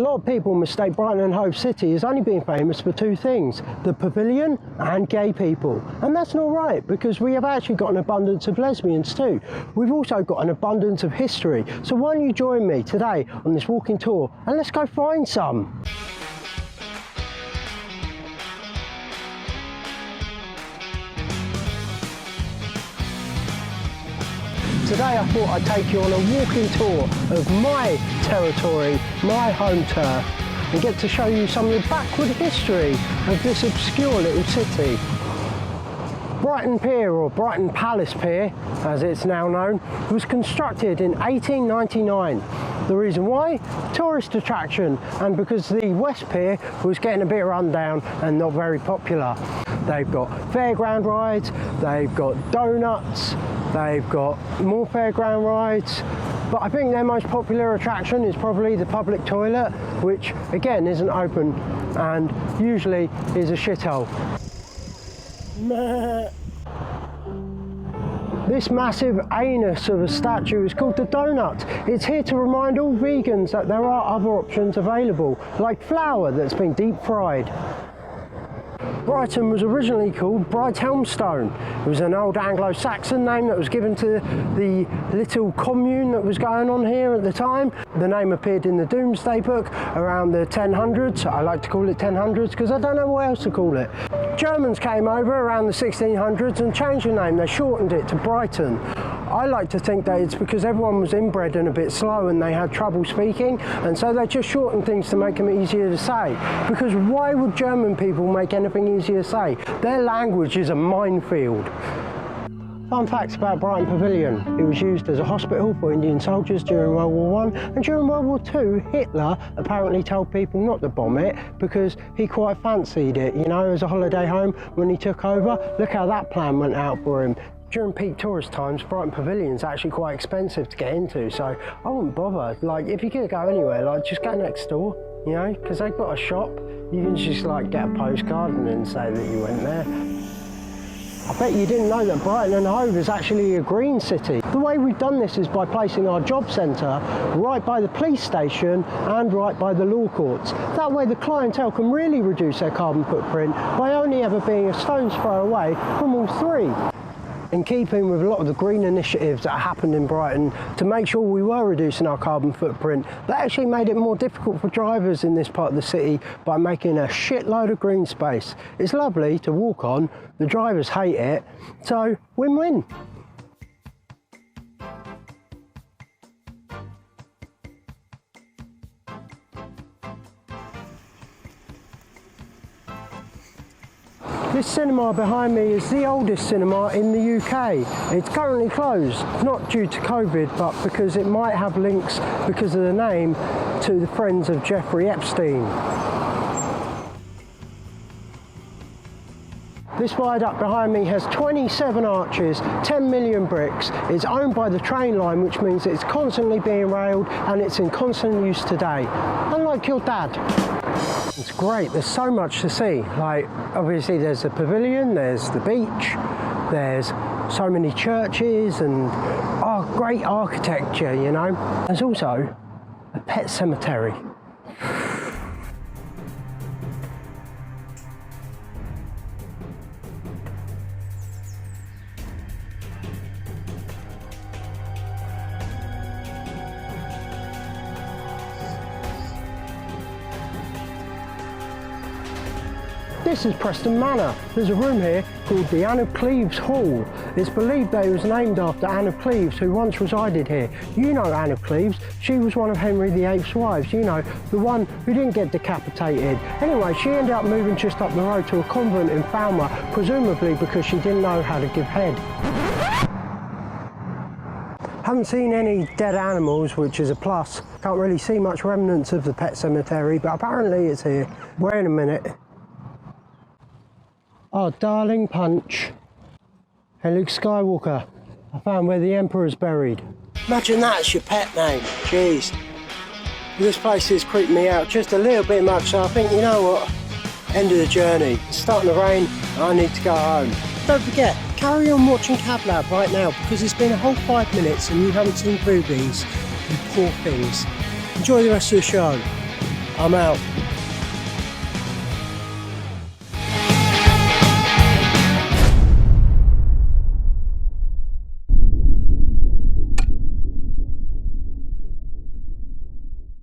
lot of people mistake Brighton and Hove City as only being famous for two things, the pavilion and gay people. And that's not right, because we have actually got an abundance of lesbians too. We've also got an abundance of history. So why don't you join me today on this walking tour and let's go find some. Today I thought I'd take you on a walking tour of my territory, my home turf, and get to show you some of the backward history of this obscure little city. Brighton Pier, or Brighton Palace Pier, as it's now known, was constructed in 1899. The reason why? Tourist attraction, and because the West Pier was getting a bit run down and not very popular. They've got fairground rides, they've got donuts, they've got more fairground rides, but I think their most popular attraction is probably the public toilet, which again isn't open and usually is a shithole. This massive anus of a statue is called the Donut. It's here to remind all vegans that there are other options available, like flour that's been deep fried. Brighton was originally called Brighthelmstone. It was an old Anglo-Saxon name that was given to the little commune that was going on here at the time. The name appeared in the Domesday Book around the 1000s. I like to call it 1000s because I don't know what else to call it. Germans came over around the 1600s and changed the name. They shortened it to Brighton. I like to think that it's because everyone was inbred and a bit slow and they had trouble speaking, and so they just shortened things to make them easier to say. Because why would German people make anything easier to say? Their language is a minefield. Fun facts about Brighton Pavilion. It was used as a hospital for Indian soldiers during World War I, and during World War II, Hitler apparently told people not to bomb it because he quite fancied it, you know, as a holiday home when he took over. Look how that plan went out for him. During peak tourist times, Brighton Pavilion's actually quite expensive to get into, so I wouldn't bother. Like, if you're gonna go anywhere, like, just go next door, you know, because they've got a shop. You can just, like, get a postcard and then say that you went there. I bet you didn't know that Brighton and Hove is actually a green city. The way we've done this is by placing our job centre right by the police station and right by the law courts. That way the clientele can really reduce their carbon footprint by only ever being a stone's throw away from all three. In keeping with a lot of the green initiatives that happened in Brighton to make sure we were reducing our carbon footprint, they actually made it more difficult for drivers in this part of the city by making a shitload of green space. It's lovely to walk on, the drivers hate it, so win-win. This cinema behind me is the oldest cinema in the UK. It's currently closed, not due to COVID, but because it might have links, because of the name, to the friends of Jeffrey Epstein. This viaduct behind me has 27 arches, 10 million bricks. It's owned by the train line, which means it's constantly being railed and it's in constant use today. Unlike your dad. It's great, there's so much to see. Like, obviously there's the pavilion, there's the beach, there's so many churches and great architecture, you know. There's also a pet cemetery. This is Preston Manor. There's a room here called the Anne of Cleves Hall. It's believed that it was named after Anne of Cleves, who once resided here. You know Anne of Cleves, she was one of Henry VIII's wives, you know, the one who didn't get decapitated. Anyway, she ended up moving just up the road to a convent in Falmouth, presumably because she didn't know how to give head. Haven't seen any dead animals, which is a plus. Can't really see much remnants of the pet cemetery, but apparently it's here. Wait a minute. Oh, darling Punch. Hey, Luke Skywalker. I found where the Emperor's buried. Imagine that's your pet name. Jeez. This place is creeping me out just a little bit much, so I think, you know what? End of the journey. It's starting to rain, and I need to go home. Don't forget, carry on watching Cabaret Lab right now, because it's been a whole 5 minutes and you haven't seen boobies. You poor things. Enjoy the rest of the show. I'm out.